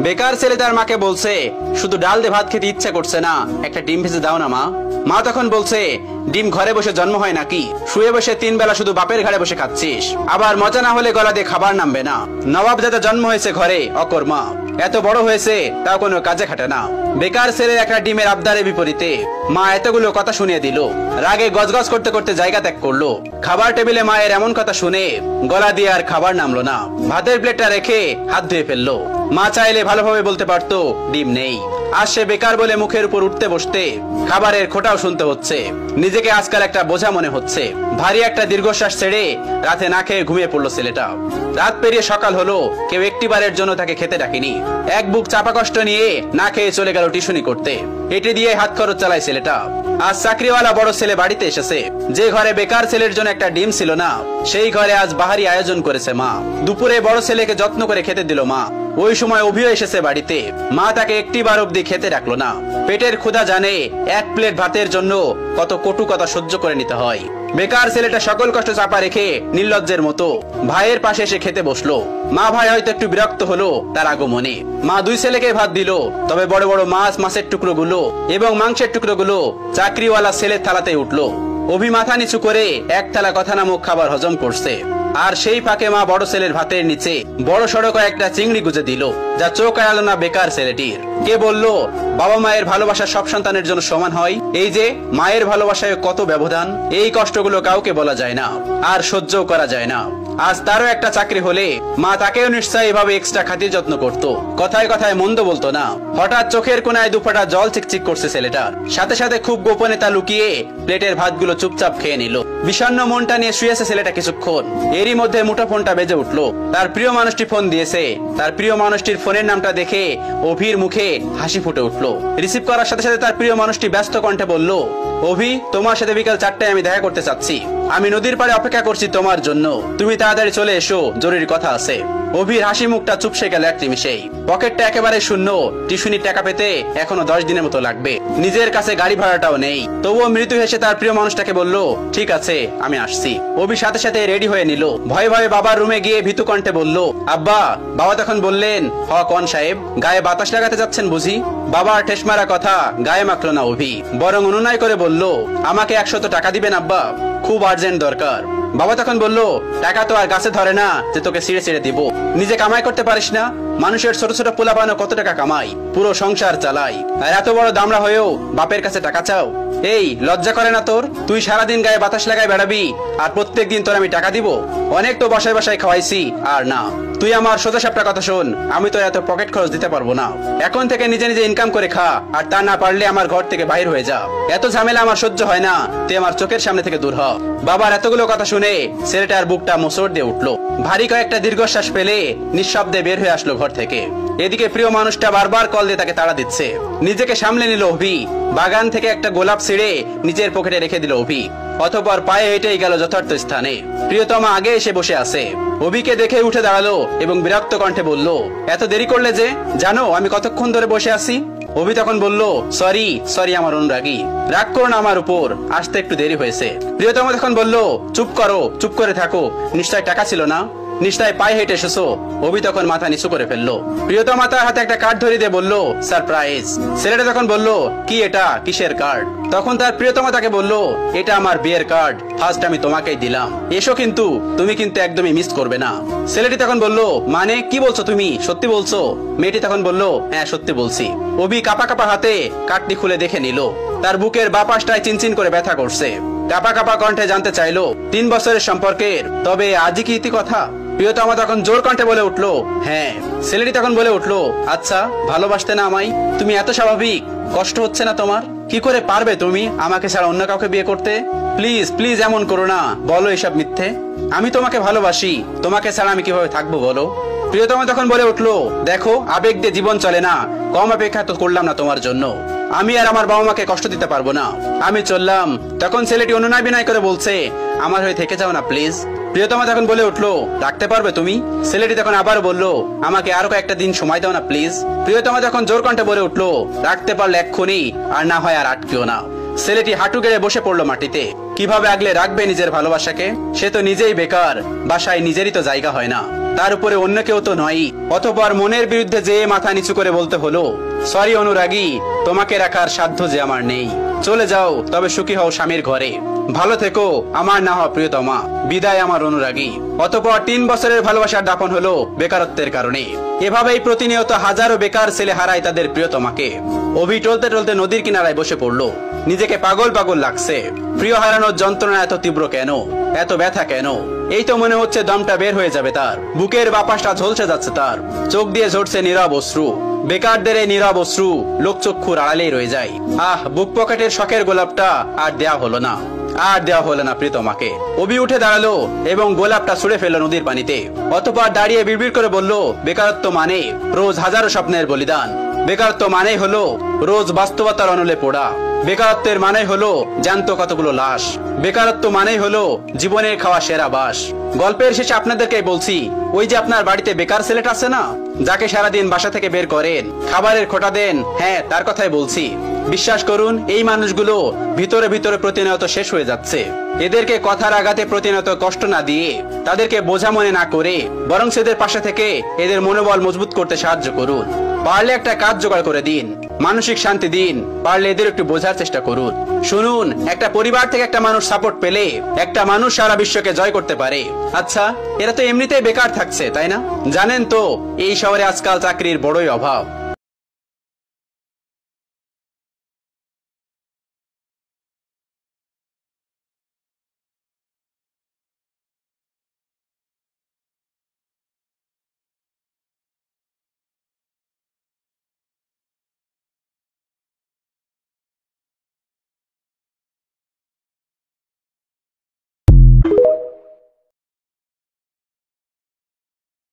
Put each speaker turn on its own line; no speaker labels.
বেকার ছেলে তার মাকে বলছে, শুধু ডাল দিয়ে ভাত খেতে ইচ্ছা করছে না, একটা ডিম ভেজে দাও না মা। মা তখন বলছে, ডিম ঘরে বসে জন্ম হয় নাকি? শুয়ে বসে 3 বেলা শুধু বাপের ঘাড়ে বসে খাচ্ছিস, আবার মজা না হলে গলা দিয়ে খাবার নামবে না। নবাব যাতে জন্ম হয়েছে ঘরে অকর্মা, এত বড় হয়েছে তাও কোনো কাজে খাটে না। বেকার ছেলের একটা ডিমের আবদারের বিপরীতে মা এতগুলো কথা শুনিয়ে দিল। রাগে গজগজ করতে করতে জায়গা ত্যাগ করলো। খাবার টেবিলে মায়ের এমন কথা শুনে গলা দিয়ে আর খাবার নামলো না। ভাতের প্লেটটা রেখে হাত ধুয়ে ফেললো। মা চাইলে ভালোভাবে বলতে পারতো ডিম নেই। আজ সে বেকার বলে মুখের উপর উঠতে বসতে খাবারের খোঁটাও শুনতে হচ্ছে। নিজেকে আজকাল একটা বোঝা মনে হচ্ছে। ভারী একটা দীর্ঘশ্বাস ছেড়ে রাতে না খেয়ে ঘুমিয়ে পড়লো ছেলেটা। রাত পেরিয়ে সকাল হলো, কেউ একটিবারের জন্য তাকে খেতে ডাকেনি। এক বুক চাপা কষ্ট নিয়ে না খেয়ে চলে গেল টিউশনি করতে। এটি দিয়ে হাত খরচ চালায় ছেলেটা। আজ চাকরিওয়ালা বড় ছেলে বাড়িতে এসেছে। যে ঘরে বেকার ছেলের জন্য একটা ডিম ছিল না, সেই ঘরে আজ বাহারি আয়োজন করেছে মা। দুপুরে বড় ছেলেকে যত্ন করে খেতে দিল মা। ওই সময় অভিও এসেছে বাড়িতে। মা তাকে একটিবার অব্দি খেতে ডাকলো না। পেটের ক্ষুধা জানে 1 প্লেট ভাতের জন্য কত কটু কথা সহ্য করে নিতে হয়। বেকার ছেলেটা সকল কষ্ট চাপা রেখে নির্লজ্জের মতো ভাইয়ের পাশে এসে খেতে বসলো। মা ভাই হয়তো একটু বিরক্ত হলো তার আগমনে। মা 2 ছেলেকে ভাত দিল, তবে বড় বড় মাছের টুকরোগুলো এবং মাংসের টুকরোগুলো চাকরিওয়ালা ছেলের থালাতে উঠলো। অভি মাথা নিচু করে এক থালা কথা নামক খাবার হজম করছে। আর সেই ফাঁকে মা বড় ছেলের ভাতের নিচে বড় সড়ো কয়েকটা চিংড়ি গুজে দিল, যা চোখ এড়ালো না বেকার ছেলেটির। কে বলল বাবা মায়ের ভালোবাসা সব সন্তানের জন্য সমান হয়? এই যে মায়ের ভালোবাসায় কত ব্যবধান, এই কষ্টগুলো কাউকে বলা যায় না, আর সহ্যও করা যায় না। আজ তারও একটা চাকরি হলে মা তাকেও নিশ্চয়ই এভাবে এক্সট্রা খাতির যত্ন করতো। কথায় কথায় মন্দ বলতো না। হঠাৎ চোখের কোনায় 2 ফোঁটা জল চিকচিক করছে ছেলেটার। সাথে সাথে খুব গোপনে তা লুকিয়ে প্লেটের ভাতগুলো চুপচাপ খেয়ে নিল। বিষণ্ণ মনটা নিয়ে শুয়েছে ছেলেটা কিছুক্ষণ। এরই মধ্যে মুঠোফোনটা বেজে উঠলো। তার প্রিয় মানুষটি ফোন দিয়েছে। তার প্রিয় মানুষটির ফোনের নামটা দেখে অভির মুখে হাসি ফুটে উঠলো। রিসিভ করার সাথে সাথে তার প্রিয় মানুষটি ব্যস্ত কণ্ঠে বলল, অভি, তোমার সাথে বিকাল 4টায় আমি দেখা করতে চাচ্ছি। আমি নদীর পাড়ে অপেক্ষা করছি তোমার জন্য। তুমি তাড়াতাড়ি চলে এসো, জরুরি কথা আছে। অভির হাসি মুখটা চুপসে গেল এক নিমিষেই। পকেটটা একেবারে শূন্য। টিউশনির টাকা পেতে এখনো 10 দিনের মতো লাগবে। নিজের কাছে গাড়ি ভাড়াটাও নেই। তবুও মৃত্যু হেসে তার প্রিয় মানুষটাকে বলল, ঠিক আছে, আমি আসছি। অভি সাথে সাথে রেডি হয়ে নিল। ভয়ে ভয়ে বাবার রুমে গিয়ে ভীতু কণ্ঠে বলল, আব্বা। বাবা তখন বললেন, হ কোন সাহেব, গায়ে বাতাস লাগাতে যাচ্ছেন বুঝি? বাবার ঠেস মারা কথা গায়ে মাখলো না অভি, বরং অনুনয় করে বলল, আমাকে 100 টাকা দিবেন আব্বা, খুব আর্জেন্ট দরকার। বাবা তখন বলল, টাকা তো আর গাছে ধরে না যে তোকে ছিঁড়ে ছিঁড়ে দিব। নিজে কামাই করতে পারিস না? মানুষের ছোট ছোট পোলাপানো কত টাকা কামাই, পুরো সংসার চালাই, আর এত বড় দামড়া হয়েও বাপের কাছে টাকা চাও? এই লজ্জা করে না তোর? তুই সারাদিন গায়ে বাতাস লাগায় বেড়াবি, আর প্রত্যেক দিন তোর আমি টাকা দিব? অনেক তো বাসায় বাসায় খাওয়াইছি, আর না। তুই আমার সোজা সাপটা কথা শোন, আমি তো এত পকেট খরচ দিতে পারবো না। এখন থেকে নিজে নিজে ইনকাম করে খা, আর তা না পারলে আমার ঘর থেকে বাইর হয়ে যা। এত ঝামেলা আমার সহ্য হয় না, তুই আমার চোখের সামনে থেকে দূর হ। বাবার এতগুলো কথা শুনে ছেলেটার বুকটা মোচড় দিয়ে উঠলো। ভারী কয়েকটা দীর্ঘশ্বাস ফেলে নিঃশব্দে বের হয়ে আসলো ঘর থেকে। এদিকে প্রিয় মানুষটা বারবার কল দিয়ে তাকে তাড়া দিচ্ছে। নিজেকে সামলে নিল অভি। বাগান থেকে একটা গোলাপ ছিঁড়ে নিজের পকেটে রেখে দিল অভি। অতঃপর পায়ে হেঁটেই গেল যথার্থ স্থানে। প্রিয়তমা আগে এসে বসে আছে। অভিকে দেখে উঠে দাঁড়ালো এবং বিরক্ত কণ্ঠে বলল, এত দেরি করলে যে? জানো আমি কতক্ষণ ধরে বসে আছি? অভি তখন বলল, সরি আমার অনুরাগী, রাগ করো না আমার উপর, আসতে একটু দেরি হয়েছে। প্রিয়তমা তখন বলল, চুপ করো, চুপ করে থাকো, নিশ্চয় টাকা ছিল না? নিশ্চয় পায়ে হেঁটে এসেছো? অভি তখন মাথা নিচু করে ফেললো। প্রিয়তমা তার হাতে একটা কার্ড ধরিয়ে দিয়ে বলল, সারপ্রাইজ। ছেলেটা তখন বলল, কি এটা, কিসের কার্ড? তখন তার প্রিয়তমা তাকে বলল, এটা আমার বিয়ের কার্ড, ফার্স্ট আমি তোমাকেই দিলাম, এসো কিন্তু তুমি কিন্তু একদমই মিস করবে না। ছেলেটি তখন বলল, মানে কি বলছো তুমি, সত্যি বলছো? মেয়েটি তখন বলল, হ্যাঁ সত্যি বলছি। অভি কাপা কাপা হাতে কার্ডটি খুলে দেখে নিল। তার বুকের বাঁ পাশটায় চিনচিন করে ব্যথা করছে। কাপা কাপা কণ্ঠে জানতে চাইলো, 3 বছরের সম্পর্কের, তবে আজই কি ইতি কথা? প্রিয়তমা তখন জোর কণ্ঠে বলে উঠলো, হ্যাঁ। ছেলেটি তখন বলে উঠলো, আচ্ছা ভালোবাসতে না আমায়? তুমি এত স্বাভাবিক, কষ্ট হচ্ছে না তোমার? কি করে পারবে তুমি আমাকে ছাড়া অন্য কাউকে বিয়ে করতে? প্লিজ প্লিজ এমন করো না, বলো এসব মিথ্যে। আমি তোমাকে ভালোবাসি, তোমাকে ছাড়া আমি কিভাবে থাকবো বলো? প্রিয়তমা তখন বলে উঠলো, দেখো আবেগ দিয়ে জীবন চলে না, কম অপেক্ষা তো করলাম না তোমার জন্য। আমি আর আমার বাবা মাকে কষ্ট দিতে পারবো না, আমি চললাম। তখন ছেলেটি অনুনয় বিনয় করে বলছে, আমার হয়ে থেকে যাও না প্লিজ। প্রিয়তমা তখন বলে উঠলো, রাখতে পারবে তুমি? ছেলেটি তখন আবার বললো, আমাকে আরো কয়েকটা দিন সময় দাও না প্লিজ। প্রিয়তমা তখন জোর কণ্ঠে বলে উঠলো, রাখতে পারলে এক্ষুনি, আর না হয় আর আটকেও না। ছেলেটি হাঁটু গেড়ে বসে পড়লো মাটিতে। কিভাবে আগলে রাখবে নিজের ভালোবাসাকে? সে তো নিজেই বেকার, বাসায় নিজেরই তো জায়গা হয় না। তার উপরে অন্য কেউ তো নয়। অতঃপর মনের বিরুদ্ধে যে মাথা নিচু করে বলতে হলো, সরি অনুরাগী, তোমাকে রাখার সাধ্য যে আমার নেই। চলে যাও, তবে সুখী হও স্বামীর ঘরে। ভালো থেকো আমার না হওয়া প্রিয়তমা। বিদায় আমার অনুরাগী। অতঃপর 3 বছরের ভালোবাসার দাপন হলো বেকারত্বের কারণে। এভাবেই প্রতিনিয়ত হাজারো বেকার ছেলে হারায় তাদের প্রিয়তমাকে। অভি টলতে টলতে নদীর কিনারায় বসে পড়লো। নিজেকে পাগল পাগল লাগছে। প্রিয় হারানোর যন্ত্রণা এত তীব্র কেন, এত ব্যথা কেন? এই তো মনে হচ্ছে দমটা বের হয়ে যাবে তার। বুকের বাপাসটা ঝলসে যাচ্ছে তার। চোখ দিয়ে ঝরছে নীরব অশ্রু। বেকারদের এই নীরব অশ্রু লোকচক্ষুর আড়ালেই রয়ে যায়। বুক পকেটের শখের গোলাপটা আর দেয়া হলো না, আর দেওয়া হলো না প্রিয়তমাকে। অভি উঠে দাঁড়ালো এবং গোলাপটা ছুঁড়ে ফেললো নদীর পানিতে। অতঃপর দাঁড়িয়ে বিড়বিড় করে বলল, বেকারত্ব মানে রোজ হাজারো স্বপ্নের বলিদান। বেকারত্ব মানে হলো রোজ বাস্তবতার অনলে পোড়া। বেকারত্বের মানে হলো জ্যান্ত কতগুলো লাশ। বেকারত্ব মানে হলো জীবনের খাওয়া সেরা বাস। গল্পের শেষে আপনাদেরকে বলছি, ওই যে আপনার বাড়িতে বেকার ছেলেটা আছে না, যাকে সারাদিন বাসা থেকে বের করেন, খাবারের খোঁটা দেন, হ্যাঁ তার কথাই বলছি। বিশ্বাস করুন, এই মানুষগুলো ভিতরে ভিতরে প্রতিনিয়ত শেষ হয়ে যাচ্ছে। এদেরকে কথার আঘাতে প্রতিনিয়ত কষ্ট না দিয়ে, তাদেরকে বোঝা মনে না করে, বরং এদের পাশে থেকে এদের মনোবল মজবুত করতে সাহায্য করুন। পারলে একটা কাজ জোগাড় করে দিন, মানসিক শান্তি দিন। পারলে এদের একটু বোঝার চেষ্টা করুন। শুনুন, একটা পরিবার থেকে একটা মানুষ সাপোর্ট পেলে একটা মানুষ সারা বিশ্বকে জয় করতে পারে। আচ্ছা, এরা তো এমনিতেই বেকার থাকছে, তাই না? জানেন তো এই শহরে আজকাল চাকরির বড়ই অভাব।